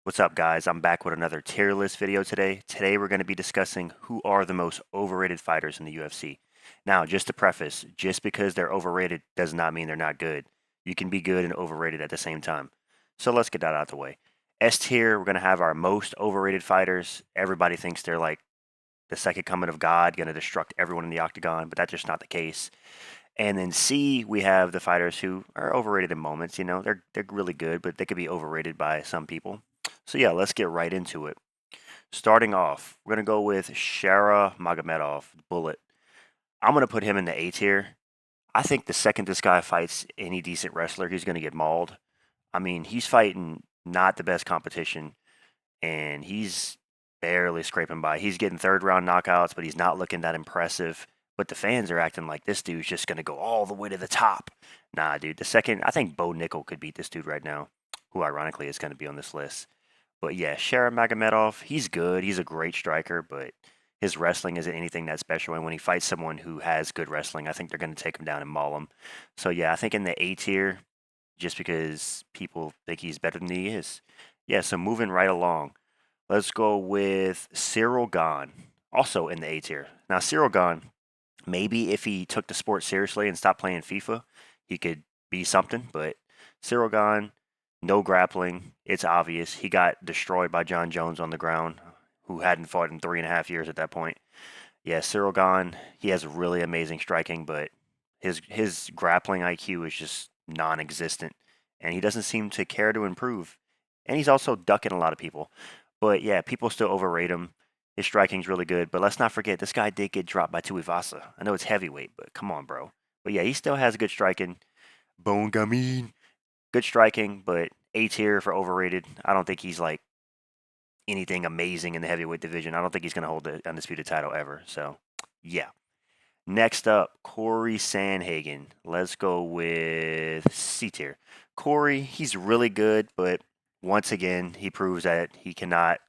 What's up, guys? I'm back with another tier list video today. Today, we're going to be discussing who are the most overrated fighters in the UFC. Now, just to preface, just because they're overrated does not mean they're not good. You can be good and overrated at the same time. So let's get that out the way. S tier, we're going to have our most overrated fighters. Everybody thinks they're like the second coming of God, going to destruct everyone in the octagon, but that's just not the case. And then C, we have the fighters who are overrated in moments. You know, they're really good, but they could be overrated by some people. So yeah, let's get right into it. Starting off, we're gonna go with Shara Magomedov, Bullet. I'm gonna put him in the A tier. I think the second this guy fights any decent wrestler, he's gonna get mauled. I mean, he's fighting not the best competition, and he's barely scraping by. He's getting third round knockouts, but he's not looking that impressive. But the fans are acting like this dude's just gonna go all the way to the top. Nah, dude. The second, I think Bo Nickal could beat this dude right now, who ironically is gonna be on this list. But yeah, Shara Magomedov, he's good. He's a great striker, but his wrestling isn't anything that special. And when he fights someone who has good wrestling, I think they're going to take him down and maul him. So yeah, I think in the A tier, just because people think he's better than he is. Yeah, so moving right along, let's go with Ciryl Gane, also in the A tier. Now, Ciryl Gane, maybe if he took the sport seriously and stopped playing FIFA, he could be something. But Ciryl Gane, no grappling. It's obvious. He got destroyed by Jon Jones on the ground, who hadn't fought in 3.5 years at that point. Yeah, Ciryl Gane, he has really amazing striking, but his grappling IQ is just non-existent, and he doesn't seem to care to improve. And he's also ducking a lot of people. But yeah, people still overrate him. His striking's really good, but let's not forget this guy did get dropped by Tuivasa. I know it's heavyweight, but come on, bro. But yeah, he still has good striking. Bone Gamin, good striking, but A tier for overrated. I don't think he's like anything amazing in the heavyweight division. I don't think he's going to hold the undisputed title ever. So, yeah. Next up, Cory Sandhagen. Let's go with C tier. Cory, he's really good, but once again, he proves that he's not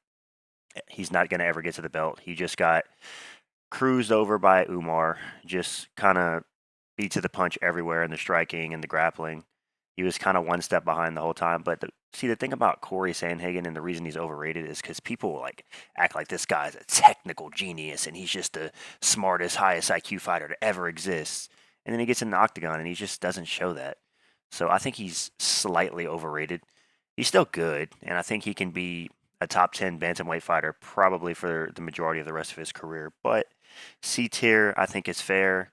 going to ever get to the belt. He just got cruised over by Umar, just kind of beat to the punch everywhere in the striking and the grappling. He was kind of one step behind the whole time. But the thing about Cory Sandhagen and the reason he's overrated is because people like act like this guy's a technical genius and he's just the smartest, highest IQ fighter to ever exist. And then he gets in the octagon and he just doesn't show that. So I think he's slightly overrated. He's still good, and I think he can be a top 10 bantamweight fighter probably for the majority of the rest of his career. But C tier, I think is fair.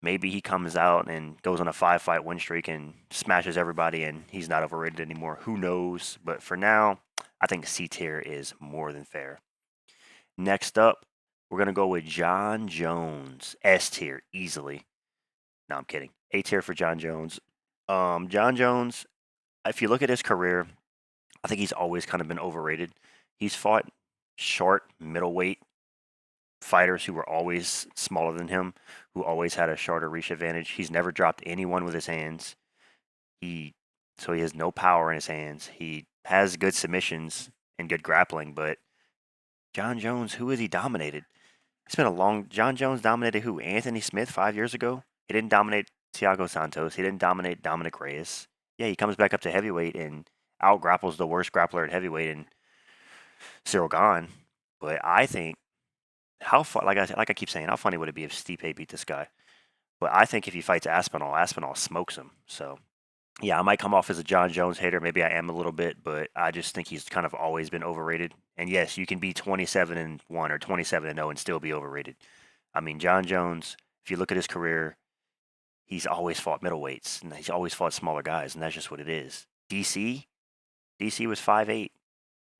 Maybe he comes out and goes on a 5 fight win streak and smashes everybody and he's not overrated anymore. Who knows? But for now, I think C tier is more than fair. Next up, we're going to go with Jon Jones. S tier, easily. No, I'm kidding. A tier for Jon Jones. Jon Jones, if you look at his career, I think he's always kind of been overrated. He's fought short, middleweight fighters who were always smaller than him, who always had a shorter reach advantage. He's never dropped anyone with his hands. He so he has no power in his hands. He has good submissions and good grappling, but Jon Jones, who has he dominated? It's been a long. Jon Jones dominated who? Anthony Smith 5 years ago. He didn't dominate Thiago Santos. He didn't dominate Dominic Reyes. Yeah, he comes back up to heavyweight and out grapples the worst grappler at heavyweight and Ciryl Gane. But I think how fun, like I keep saying, how funny would it be if Stipe beat this guy? But I think if he fights Aspinall, Aspinall smokes him. So yeah, I might come off as a Jon Jones hater. Maybe I am a little bit, but I just think he's kind of always been overrated. And yes, you can be 27-1 or 27-0 and still be overrated. I mean, Jon Jones, if you look at his career, he's always fought middleweights and he's always fought smaller guys, and that's just what it is. DC was 5'8".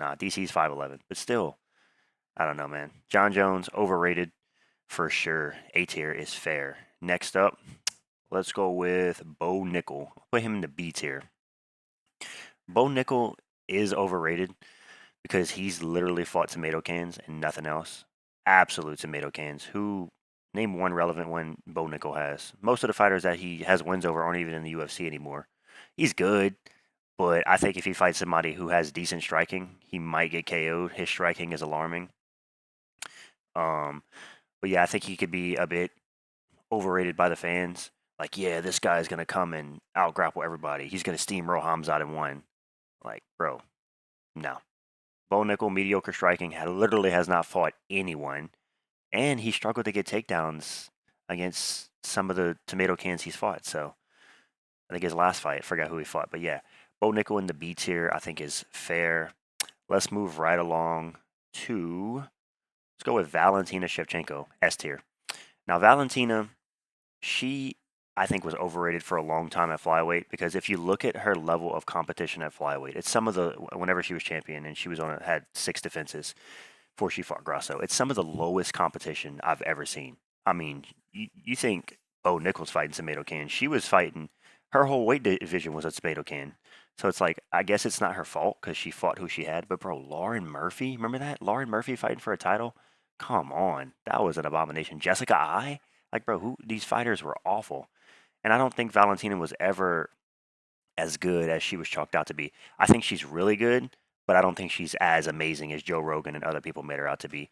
Nah, DC's 5'11", but still, I don't know, man. Jon Jones, overrated for sure. A tier is fair. Next up, let's go with Bo Nickal. Put him in the B tier. Bo Nickal is overrated because he's literally fought tomato cans and nothing else. Absolute tomato cans. Who name one relevant one Bo Nickal has? Most of the fighters that he has wins over aren't even in the UFC anymore. He's good, but I think if he fights somebody who has decent striking, he might get KO'd. His striking is alarming. Um, but yeah, I think he could be a bit overrated by the fans. Like, yeah, this guy's gonna come and out grapple everybody. He's gonna steamroll Hamzat in one. Like, bro, no. Bo Nickel, mediocre striking, literally has not fought anyone, and he struggled to get takedowns against some of the tomato cans he's fought. So I think his last fight, I forgot who he fought, but yeah, Bo Nickel in the B tier, I think is fair. Let's move right along to let's go with Valentina Shevchenko, S tier. Now Valentina, she I think was overrated for a long time at flyweight because if you look at her level of competition at flyweight, it's some of the whenever she was champion and she was on had 6 defenses before she fought Grasso. It's some of the lowest competition I've ever seen. I mean, you think Bo Nickal's fighting tomato can? She was fighting. Her whole weight division was a tomato can. So it's like I guess it's not her fault because she fought who she had. But bro, Lauren Murphy, remember that? Lauren Murphy fighting for a title? Come on, that was an abomination. Jessica I, like bro, who these fighters were awful. And I don't think Valentina was ever as good as she was chalked out to be. I think she's really good, but I don't think she's as amazing as Joe Rogan and other people made her out to be.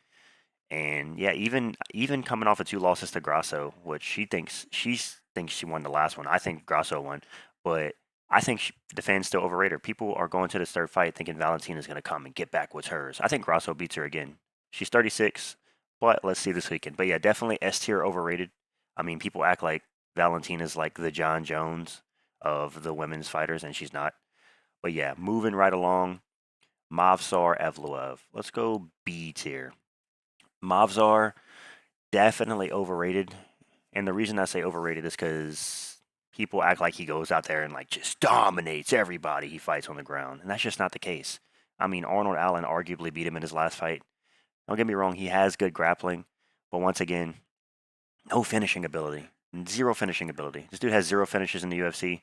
And yeah, even coming off of 2 losses to Grasso, which she thinks she won the last one. I think Grasso won, but I think the fans still overrate her. People are going to this third fight thinking Valentina's going to come and get back what's hers. I think Grasso beats her again. She's 36, but let's see this weekend. But yeah, definitely S tier overrated. I mean, people act like Valentina's like the Jon Jones of the women's fighters, and she's not. But yeah, moving right along, Movsar Evloev. Let's go B tier. Movsar, definitely overrated. And the reason I say overrated is because people act like he goes out there and like just dominates everybody he fights on the ground. And that's just not the case. I mean, Arnold Allen arguably beat him in his last fight. Don't get me wrong, he has good grappling. But once again, no finishing ability. Zero finishing ability. This dude has 0 finishes in the UFC.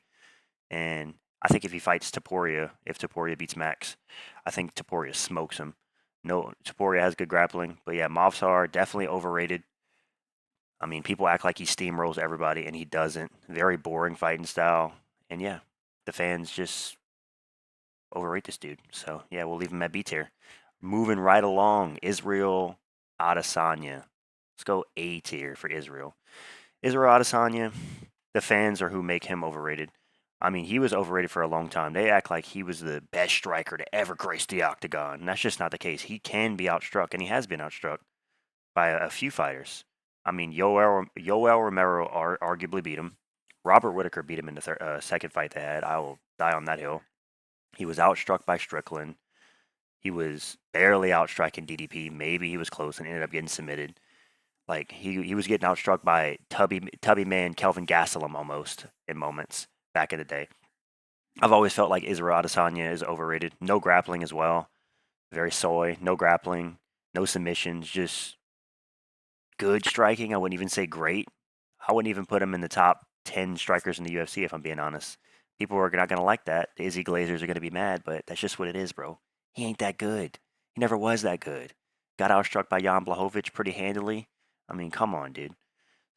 And I think if he fights Topuria, if Topuria beats Max, I think Topuria smokes him. No, Topuria has good grappling, but yeah, Movsar definitely overrated. I mean, people act like he steamrolls everybody, and he doesn't. Very boring fighting style, and yeah, the fans just overrate this dude. So yeah, we'll leave him at B tier. Moving right along, Ciryl Adesanya. Let's go A tier for Ciryl. Ciryl Adesanya, the fans are who make him overrated. I mean, he was overrated for a long time. They act like he was the best striker to ever grace the octagon, and that's just not the case. He can be outstruck, and he has been outstruck by a few fighters. I mean, Yoel Romero arguably beat him. Robert Whitaker beat him in the second fight they had. I will die on that hill. He was outstruck by Strickland. He was barely outstriking DDP. Maybe he was close and ended up getting submitted. Like he was getting outstruck by tubby man Kelvin Gastelum almost in moments back in the day. I've always felt like Ciryl Adesanya is overrated. No grappling as well. Very soy. No grappling. No submissions. Just good striking. I wouldn't even say great. I wouldn't even put him in the top 10 strikers in the UFC if I'm being honest. People are not going to like that. The Izzy Glazers are going to be mad, but that's just what it is, bro. He ain't that good. He never was that good. Got outstruck by Jan Blachowicz pretty handily. I mean, come on, dude.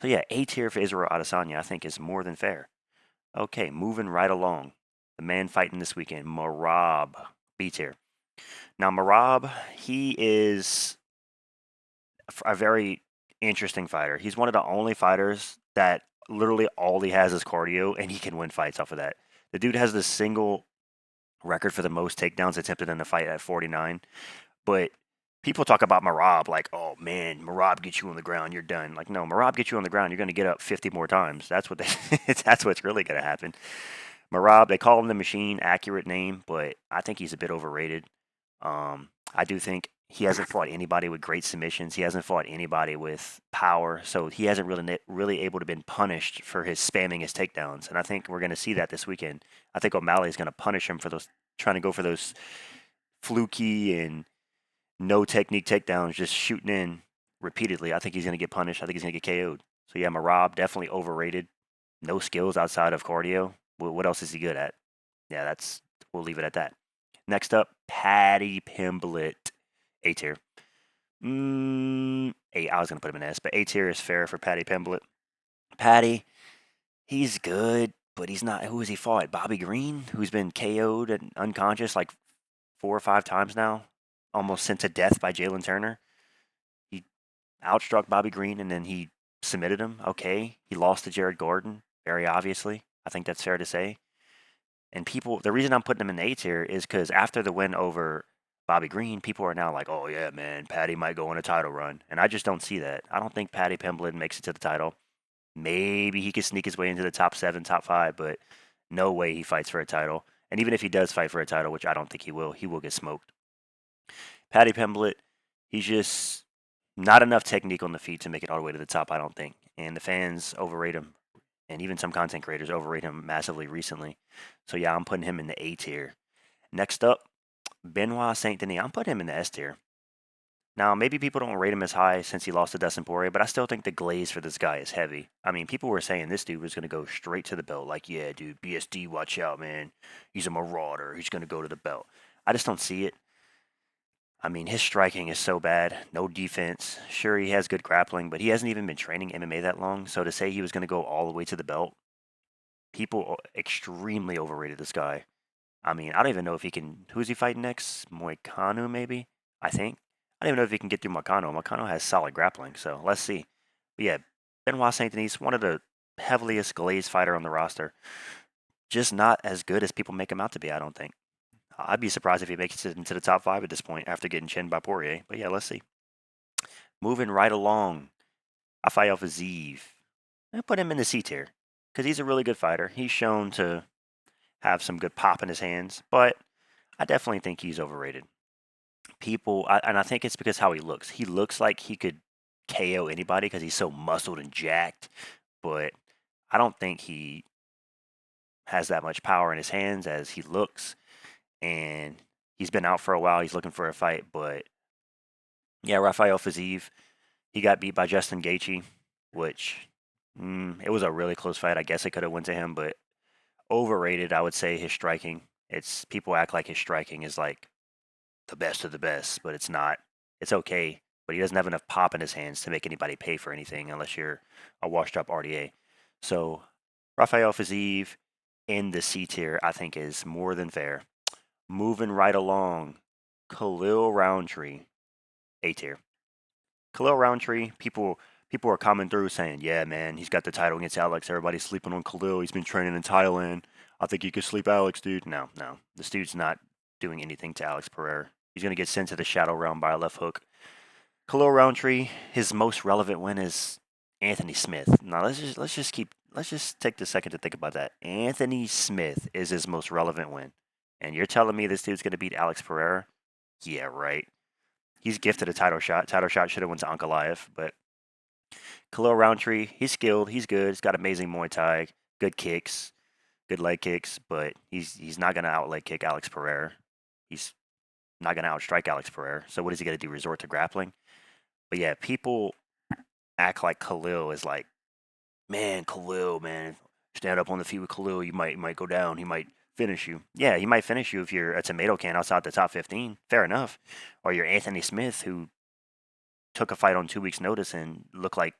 So yeah, A tier for Ciryl Adesanya I think is more than fair. Okay, moving right along. The man fighting this weekend, Merab, B tier. Now Merab, he is a very interesting fighter. He's one of the only fighters that literally all he has is cardio, and he can win fights off of that. The dude has the single record for the most takedowns attempted in a fight at 49. But people talk about Merab like, oh man, Merab gets you on the ground, you're done. Like, no, Merab gets you on the ground, you're going to get up 50 more times. That's what that's what's really going to happen. Merab, they call him the machine, accurate name, but I think he's a bit overrated. I do think he hasn't fought anybody with great submissions. He hasn't fought anybody with power, so he hasn't really able to been punished for his spamming his takedowns. And I think we're going to see that this weekend. I think O'Malley is going to punish him for those trying to go for those fluky and no technique takedowns, just shooting in repeatedly. I think he's going to get punished. I think he's going to get KO'd. So yeah, Merab definitely overrated. No skills outside of cardio. What else is he good at? Yeah, we'll leave it at that. Next up, Paddy Pimblett, A tier. I was gonna put him in S, but A tier is fair for Paddy Pimblett. Paddy, he's good, but he's not. Who has he fought? Bobby Green, who's been KO'd and unconscious like 4 or 5 times now, almost sent to death by Jalen Turner. He outstruck Bobby Green and then he submitted him. Okay, he lost to Jared Gordon, very obviously. I think that's fair to say. And people, the reason I'm putting him in the A tier is because after the win over Bobby Green, people are now like, oh yeah, man, Paddy might go on a title run. And I just don't see that. I don't think Paddy Pimblett makes it to the title. Maybe he could sneak his way into the top 7, top 5, but no way he fights for a title. And even if he does fight for a title, which I don't think he will get smoked. Paddy Pimblett, he's just not enough technique on the feet to make it all the way to the top, I don't think. And the fans overrate him, and even some content creators overrate him massively recently. So yeah, I'm putting him in the A tier. Next up, Benoit Saint Denis. I'm putting him in the S tier. Now, maybe people don't rate him as high since he lost to Dustin Poirier, but I still think the glaze for this guy is heavy. I mean, people were saying this dude was going to go straight to the belt. Like, yeah, dude, BSD, watch out, man. He's a marauder. He's going to go to the belt. I just don't see it. I mean, his striking is so bad. No defense. Sure, he has good grappling, but he hasn't even been training MMA that long. So to say he was going to go all the way to the belt, people extremely overrated this guy. I mean, I don't even know if he can. Who's he fighting next? Moicano, maybe? I think. I don't even know if he can get through Moicano. Moicano has solid grappling, so let's see. But yeah, Benoit Saint Denis, one of the heaviest glazed fighter on the roster. Just not as good as people make him out to be, I don't think. I'd be surprised if he makes it into the top 5 at this point after getting chinned by Poirier. But yeah, let's see. Moving right along, Rafael Fiziev. I put him in the C tier because he's a really good fighter. He's shown to have some good pop in his hands, but I definitely think he's overrated. And I think it's because how he looks. He looks like he could KO anybody because he's so muscled and jacked, but I don't think he has that much power in his hands as he looks. And he's been out for a while. He's looking for a fight, but yeah, Rafael Fiziev, he got beat by Justin Gaethje, which it was a really close fight. I guess it could have went to him, but overrated. I would say his striking. It's people act like his striking is like the best of the best, but it's not. It's okay, but he doesn't have enough pop in his hands to make anybody pay for anything unless you're a washed up RDA. So Rafael Fiziev in the C tier, I think, is more than fair. Moving right along, Khalil Rountree, A tier. Khalil Rountree, people are coming through saying, yeah, man, he's got the title against Alex. Everybody's sleeping on Khalil. He's been training in Thailand. I think he could sleep Alex, dude. No, no. This dude's not doing anything to Alex Pereira. He's going to get sent to the shadow realm by a left hook. Khalil Rountree, his most relevant win is Anthony Smith. Now let's just take the second to think about that. Anthony Smith is his most relevant win. And you're telling me this dude's going to beat Alex Pereira? Yeah, right. He's gifted a title shot. Title shot should have went to Ankalaev, but Khalil Rountree, he's skilled, he's good, he's got amazing Muay Thai, good kicks, good leg kicks, but he's not gonna out leg kick Alex Pereira. He's not gonna outstrike Alex Pereira. So what is he gonna do? Resort to grappling? But yeah, people act like Khalil is like, man, Khalil, man, stand up on the feet with Khalil, you might go down, he might finish you. Yeah, he might finish you if you're a tomato can outside the top 15. Fair enough. Or you're Anthony Smith who took a fight on 2 weeks' notice and looked like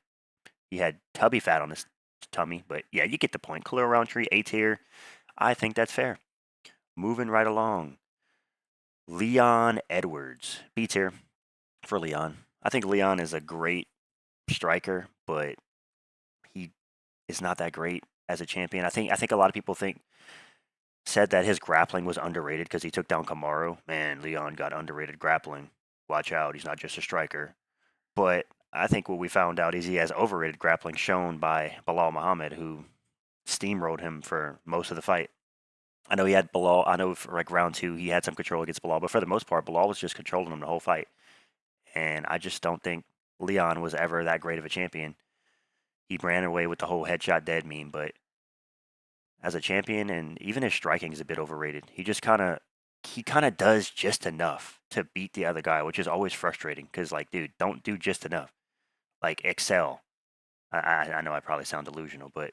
he had tubby fat on his tummy. But yeah, you get the point. Khalil Rountree, A tier. I think that's fair. Moving right along. Leon Edwards, B tier for Leon. I think Leon is a great striker, but he is not that great as a champion. I think a lot of people said that his grappling was underrated because he took down Kamaru. Man, Leon got underrated grappling. Watch out, he's not just a striker. But I think what we found out is he has overrated grappling shown by Bilal Muhammad, who steamrolled him for most of the fight. I know he had Bilal. I know for like round 2 he had some control against Bilal, but for the most part, Bilal was just controlling him the whole fight. And I just don't think Leon was ever that great of a champion. He ran away with the whole headshot dead meme, but as a champion, and even his striking is a bit overrated. He kind of does just enough to beat the other guy, which is always frustrating because like, dude, don't do just enough. Like excel. I know I probably sound delusional, but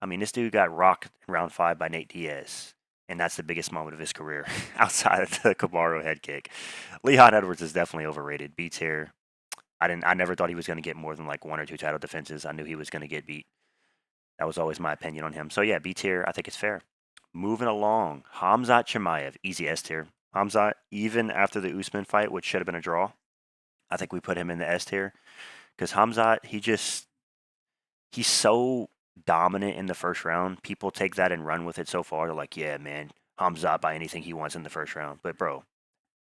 I mean, this dude got rocked in round 5 by Nate Diaz, and that's the biggest moment of his career outside of the Kamaru head kick. Leon Edwards is definitely overrated. Beats here. I never thought he was going to get more than like 1 or 2 title defenses. I knew he was going to get beat. That was always my opinion on him. So yeah, B tier. I think it's fair. Moving along, Hamzat Chimaev, easy S tier. Hamzat, even after the Usman fight, which should have been a draw, I think we put him in the S tier because Hamzat, he's so dominant in the first round. People take that and run with it so far. They're like, yeah, man, Hamzat by anything he wants in the first round. But bro,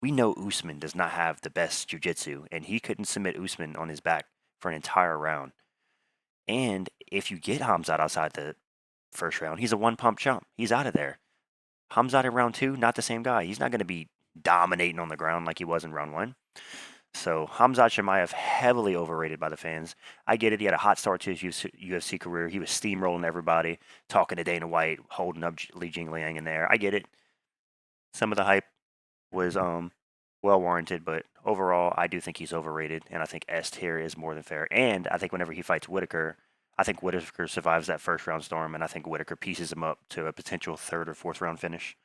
We know Usman does not have the best jiu-jitsu, and he couldn't submit Usman on his back for an entire round. And if you get Hamzat outside the first round, he's a one-pump chump. He's out of there. Hamzat in round 2, not the same guy. He's not going to be dominating on the ground like he was in round 1. So Hamzat Chimaev, heavily overrated by the fans. I get it. He had a hot start to his UFC career. He was steamrolling everybody, talking to Dana White, holding up Li Jingliang in there. I get it. Some of the hype was well warranted, but overall, I do think he's overrated, and I think S tier is more than fair. And I think whenever he fights Whitaker, I think Whitaker survives that first round storm, and I think Whitaker pieces him up to a potential third or fourth round finish.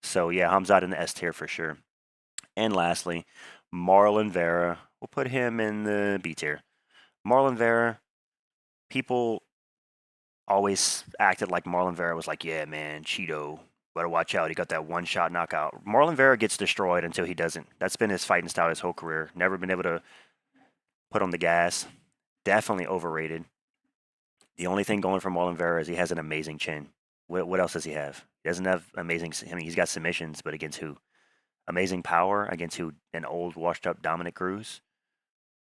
So yeah, Hamzat in the S tier for sure. And lastly, Marlon Vera. We'll put him in the B tier. Marlon Vera, people always acted like Marlon Vera was like, yeah, man, Cheeto, better watch out. He got that one shot knockout. Marlon Vera gets destroyed until he doesn't. That's been his fighting style his whole career. Never been able to put on the gas. Definitely overrated. The only thing going for Marlon Vera is he has an amazing chin. What else does he have? He doesn't have amazing. I mean, he's got submissions, but against who? Amazing power against who? An old, washed up Dominic Cruz,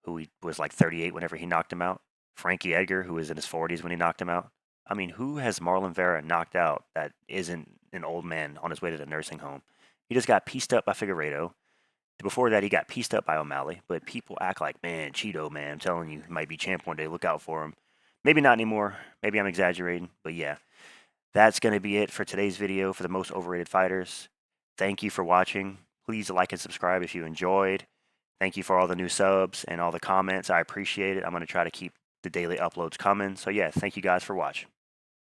who he was like 38 whenever he knocked him out. Frankie Edgar, who was in his 40s when he knocked him out. I mean, who has Marlon Vera knocked out that isn't an old man on his way to the nursing home? He just got pieced up by Figueiredo. Before that, he got pieced up by O'Malley. But people act like, man, Cheeto, man, I'm telling you, he might be champ one day. Look out for him. Maybe not anymore. Maybe I'm exaggerating. But yeah, that's going to be it for today's video for the most overrated fighters. Thank you for watching. Please like and subscribe if you enjoyed. Thank you for all the new subs and all the comments. I appreciate it. I'm going to try to keep the daily uploads coming. So yeah, thank you guys for watching.